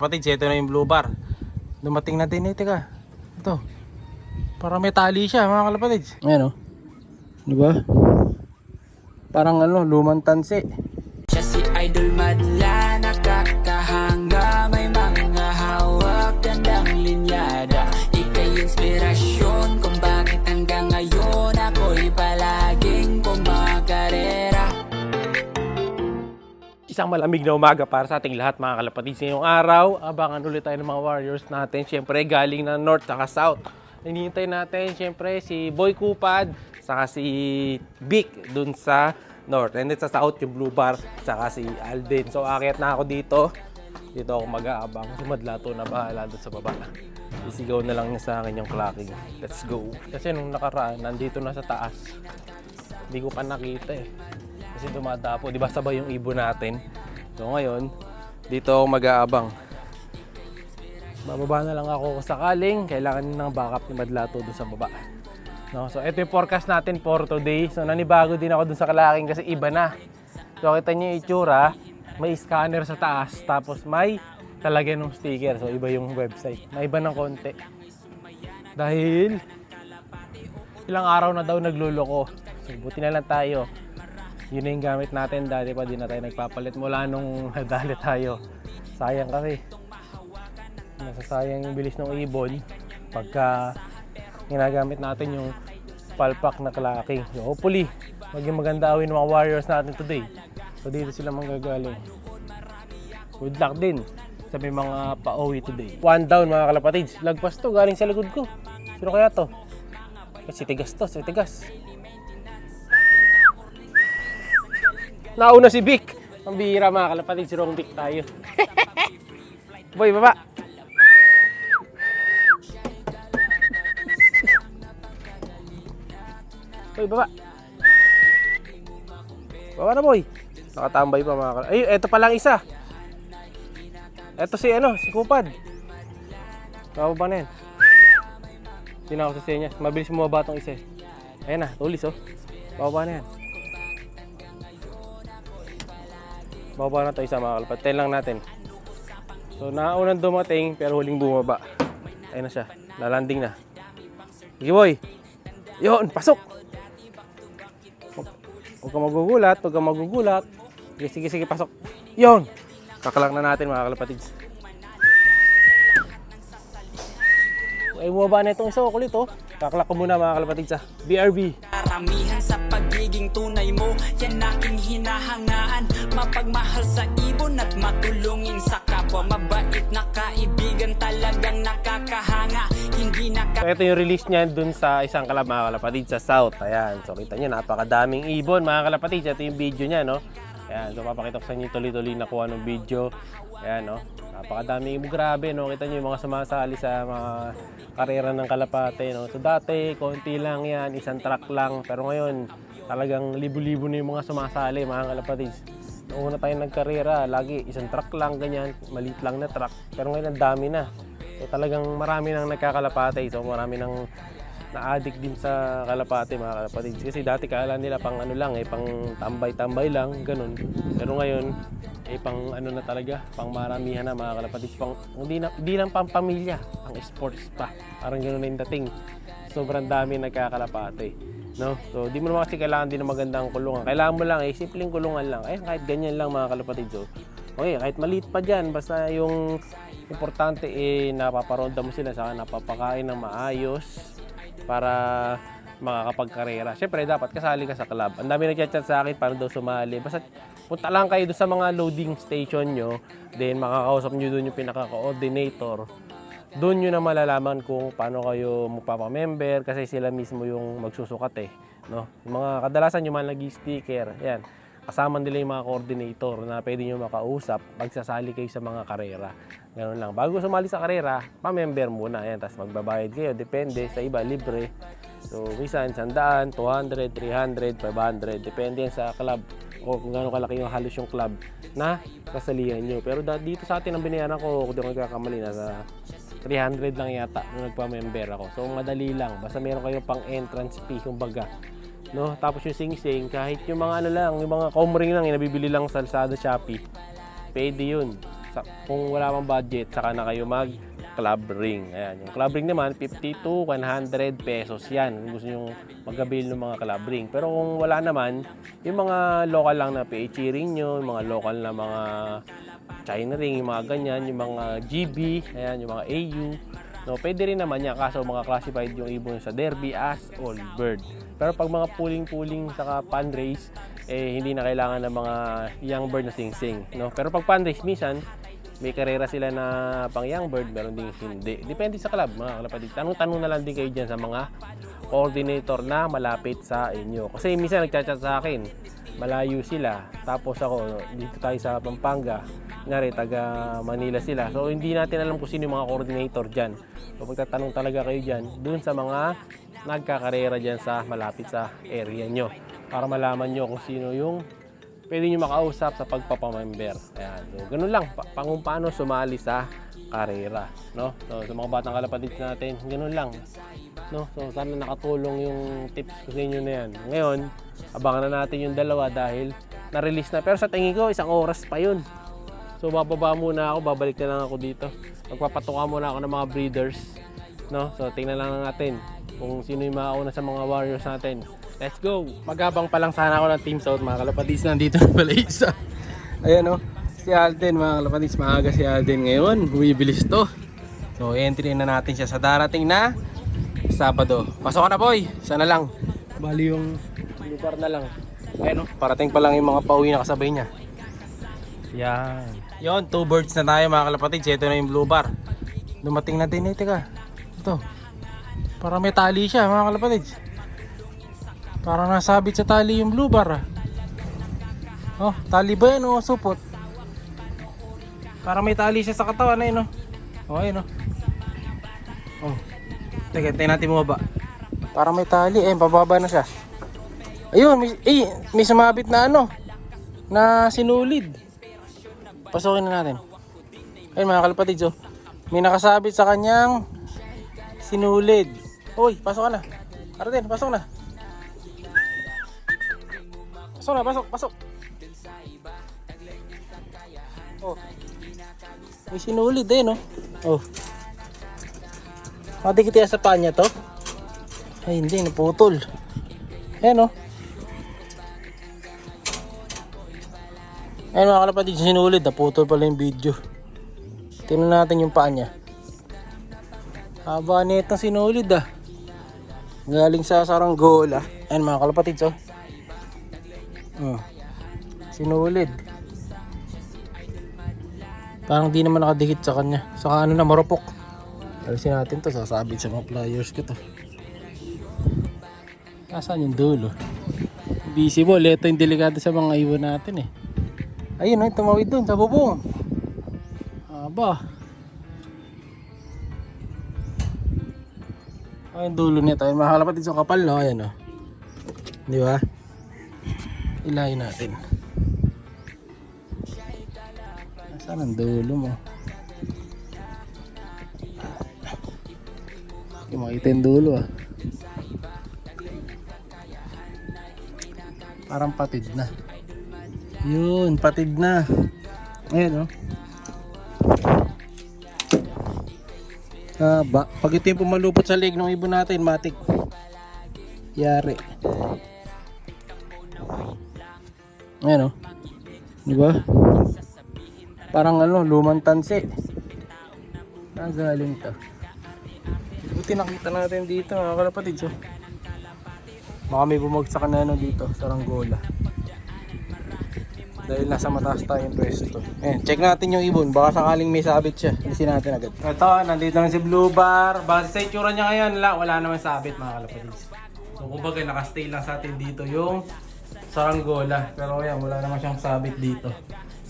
Kapatid, ito na yung blue bar. Dumating na din teka. Ito. Para may tali siya mga kalapatid. Ayan o. Diba? Parang lumang tansi. Siya si Idol Madla, nakakahanga, may mga hawak, gandang linyada. Ika'y inspirasyon kung bakit hanggang ngayon ako'y palaging kumakarera. Isang malamig na umaga para sa ating lahat mga kalapatid. Sa ngayong araw, abangan ulit tayo ng mga warriors natin. Siyempre galing ng north saka south. Hinihintay natin siyempre si Boy Kupad saka si Vic dun sa north. And then sa south yung blue bar saka si Alden. So aakyat na ako dito. Dito ako mag-aabang. Si Madlato na bahala dun sa baba. Isigaw na lang niya sa akin yung clocking. Let's go. Kasi nung nakaraan, nandito na sa taas. Hindi ko pa nakita eh. Kasi dumadapo, di ba sabay yung ibon natin. So ngayon, dito ako mag-aabang. Bababa na lang ako kung sakaling kailangan ng backup ni Madlato doon sa baba. No, so ito yung forecast natin for today. So nanibago din ako doon sa Kalaking kasi iba na. So kita niyo yung itsura, may scanner sa taas tapos may talagyan ng sticker. So iba yung website. May iba ng konti. Dahil ilang araw na daw nagluloko. So buti na lang tayo. Yun na yung gamit natin, dati pa din na tayo nagpapalit mula nung nadali tayo. Sayang kasi. Nasasayang yung bilis ng ibon pagka ginagamit natin yung palpak na Kalaking. So hopefully, maging maganda awin ng mga warriors natin today. So dito sila manggagaling. Good luck din sa may mga pa-uwi today. One down mga kalapatids. Lagpas to, galing sa likod ko. Sino kaya to? Si Tigas to, si Tigas. Nauna si Vic. Ang bihira mga kalapatid, si Wrong Vic tayo. Boy, baba. Boy, baba. Baba na, boy. Nakatambay pa mga kalapatid. Ay, eto pa lang isa. Eto si si Kupad. Bababa na yan. Tinawag sa senyas. Mabilis bumaba itong isa. Ayan na, tulis oh. Bababa na yan. Bababa na ito isa mga kalapatid. 10 lang natin. So naunang dumating pero huling bumaba. Ayun na siya. Lalanding na. Sige boy. Yun, pasok. Huwag ka magugulat. Huwag ka magugulat. Sige, sige, pasok. Yun. Kakalak na natin mga kalapatid. Ay bumaba na itong isa ko ulit oh. Kakalak ko muna mga kalapatid sa BRB. Karamihan sa pagiging tunay mo, yan aking hinahangaan. Mapagmahal sa ibon at matulungin sa kapwa. Mabait na kaibigan, talagang nakakahanga. Hindi So ito yung release niya dun sa isang kalab mga kalapatid sa south. Ayan, so kita nyo napakadaming ibon mga kalapatid. Ito yung video niya no. Ayan, so papakita ko sa inyo tuloy-tuloy nakuha ng video. Ayan no, napakadaming ibon, grabe no. Kita nyo yung mga sumasali sa mga karera ng kalapate no. So dati konti lang yan, isang truck lang. Pero ngayon talagang libo-libo na yung mga sumasali mga kalapatid. Noong una tayo nagkarera, lagi isang truck lang ganyan, maliit lang na truck. Pero ngayon ang dami na. So talagang marami nang nagkakalapate. So marami nang na-addict din sa kalapate mga kalapatid. Kasi dati kala nila pang lang pang tambay-tambay lang, ganun. Pero ngayon pang na talaga, pang maramihan na mga kalapatid. Pang hindi lang pang pamilya, pang sports pa. Parang ganun na yung dating. Sobrang dami nagkakalapate, no? So di mo naman kasi kailangan din ng magandang kulungan. Kailangan mo lang simpleng kulungan lang. Kahit ganyan lang mga kalapatid. So okay, kahit maliit pa diyan, basta yung importante napaparonda mo sila, saka napapakain ng maayos para makakapagkarera. Siyempre, dapat kasali ka sa club. Ang dami nag-chat sa akin para daw sumali. Basta punta lang kayo doon sa mga loading station nyo. Then, makakausap nyo doon yung pinaka-coordinator. Doon nyo na malalaman kung paano kayo magpapamember kasi sila mismo yung magsusukat no? Yung mga kadalasan yung mga nag-sticker. Yan. Kasama nila yung mga coordinator na pwede nyo makausap pag sasali kayo sa mga karera. Ganun lang. Bago sumali sa karera, pa-member muna. Ayan, tapos magbabayad kayo. Depende. Sa iba, libre. So, minsan, 100, 200, 300, 500. Depende yan sa club o kung gano'ng kalaki yung halos yung club na kasalihan nyo. Pero dito sa atin, ang binayaran ko, kung di ko nagkakamali, nasa 300 lang yata nung nagpa-member ako. So, madali lang. Basta meron kayo pang entrance fee, kumbaga. No? Tapos yung sing-sing, kahit yung mga lang, yung mga comring lang, yung nabibili lang sa Lazada, Shopee, pwede yun. Kung wala pang budget, saka na kayo mag club ring. Ayan, yung club ring naman 50 to 100 pesos yan kung gusto nyo mag-avail ng mga club ring. Pero kung wala naman, yung mga local lang na PHE ring nyo, yung mga local na mga China ring, yung mga ganyan, yung mga GB, ayan, yung mga AU, no, pwede rin naman yan, kaso mga classified yung ibon sa derby as all bird. Pero pag mga pooling saka pan race, hindi na kailangan ng mga young bird na sing-sing, no? Pero pag pan race, minsan may karera sila na pang young bird, meron ding hindi. Depende sa club, mga kalapatid. Tanong-tanong na lang din kayo dyan sa mga coordinator na malapit sa inyo. Kasi minsan nagchat-chat sa akin, malayo sila. Tapos ako, dito tayo sa Pampanga, ngari, taga Manila sila. So hindi natin alam kung sino yung mga coordinator dyan. So pagtatanong talaga kayo dyan, dun sa mga nagkakarera dyan sa malapit sa area nyo. Para malaman nyo kung sino yung pwede nyo makausap sa pagpapamember. Ayan. So, ganun lang. Kung paano sumali sa karera. No? So, sa mga batang kalapatid natin, ganun lang. No? So, sana nakatulong yung tips ko sa inyo na yan. Ngayon, abangan na natin yung dalawa dahil na-release na. Pero sa tingin ko, 1 oras pa yun. So, bababa muna ako. Babalik na lang ako dito. Magpapatuka muna ako ng mga breeders. No? So, tingnan lang natin kung sino yung mauna sa mga warriors natin. Let's go! Magabang pa lang sana ako ng Team South, mga kalapatids. Nandito na pala isa. Ayan o, si Alden, mga kalapatids. Maaga si Alden ngayon. Bumibilis to. So, entry na natin siya sa darating na Sabado. Pasok ka na, boy! Sana lang. Bali yung lugar na lang. Ayan o, parating pa lang yung mga pauwi na kasabay niya. Yan. Yon, 2 birds na tayo, mga kalapatids. Ito na yung blue bar. Dumating na din eh, teka. Ito. Para may tali siya, mga kalapatids. Parang nasabit sa tali yung blue bar ah. Oh, tali ba yan o supot? Parang may tali siya sa katawan eh no. Oh, ayun oh. Oh. Teka, tayo natin bumaba. Parang may tali eh, pababa na siya. Ayun, may sumabit na ano, na sinulid. Pasukin na natin. Ayun mga kalapatids oh. May nakasabit sa kanyang sinulid. Hoy, pasok ka na. Arden, pasok na. Pasok na, pasok. Oh. May sinulid eh, no? Oh. Makadikit yan sa paa niya to? Ay, hindi, naputol. Ayan, oh. Ayan mga kalapatid, sinulid. Naputol pala yung video. Tingnan natin yung paa niya. Haba nitong sinulid, ah. Galing sa saranggola. Ayan mga kalapatid, oh. Sinulid. Parang di naman nakadikit sa kanya. Saka ano na, marupok. Alisin natin to, sasabit sa mga pliers ko to. Nasaan yung dulo? Visible, ito yung delikado sa mga iwan natin eh. Ayun, ay tumawid dun sa bubong. Aba. Ay, yung dulo nito. Ay, mga kalapatid sa kapal, no? Ayan, no? Di ba? Ilayin natin. Nasaan ang dulo mo? Hindi makita yung dulo ah. Parang patid na. Yun, patid na. Ayan oh. Pag ito yung pumalupot sa leg ng ibon natin, matik. Yari. Ayan o. Diba? Parang ano, lumang tansi. Nagaling to. Buti nakita natin dito mga kalapatid. So, baka may bumagsak na ano dito, saranggola. Dahil nasa mataas tayong pwesto. Ayan, check natin yung ibon. Baka sakaling may sabit siya. Alisin natin agad. Ito, nandito na si Blue Bar. Base sa itsura niya ngayon, wala naman sabit mga kalapatid. So, kumbaga nakastay lang sa atin dito yung saranggola. Pero ayan, wala naman siyang sabit dito.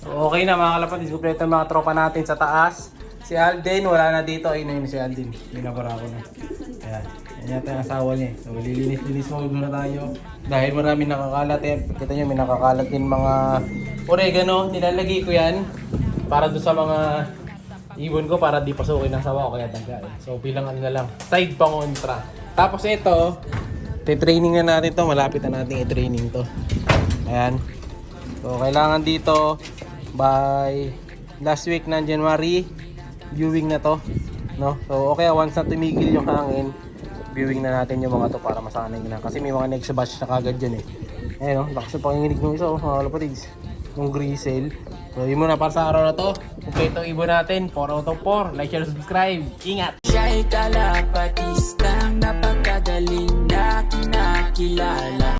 So, okay na mga kalapatid. Kompleto mga tropa natin sa taas. Si Alden, wala na dito. Ayun na si Alden. Binabara ko na. Ayan. Yan yata yung asawa niya. So, lilinis-linis mo muna tayo. Dahil marami nakakalat. Eh. Kita nyo, may nakakalat din mga oregano. Nilalagay ko yan para doon sa mga ibon ko para di pasukin ng sawa o kaya daga. So, bilang ano na lang. Side pangontra. Tapos ito, training na natin to. Malapit na natin i-training to. Ayan. So, kailangan dito by last week ng January, viewing na to, no? So okay, once na tumigil yung hangin, viewing na natin yung mga to para masanay na. Kasi may mga next batch na kagad dyan eh. Ayun, no? Lakas ng panginginig ng isa, mga kalapatids. Yung grisel. So yun muna para sa araw na to. Kompleto ibon natin, 4 out of 4. Like, share, subscribe. Ingat! Siya'y kalapatistang napakagaling na kinakilala.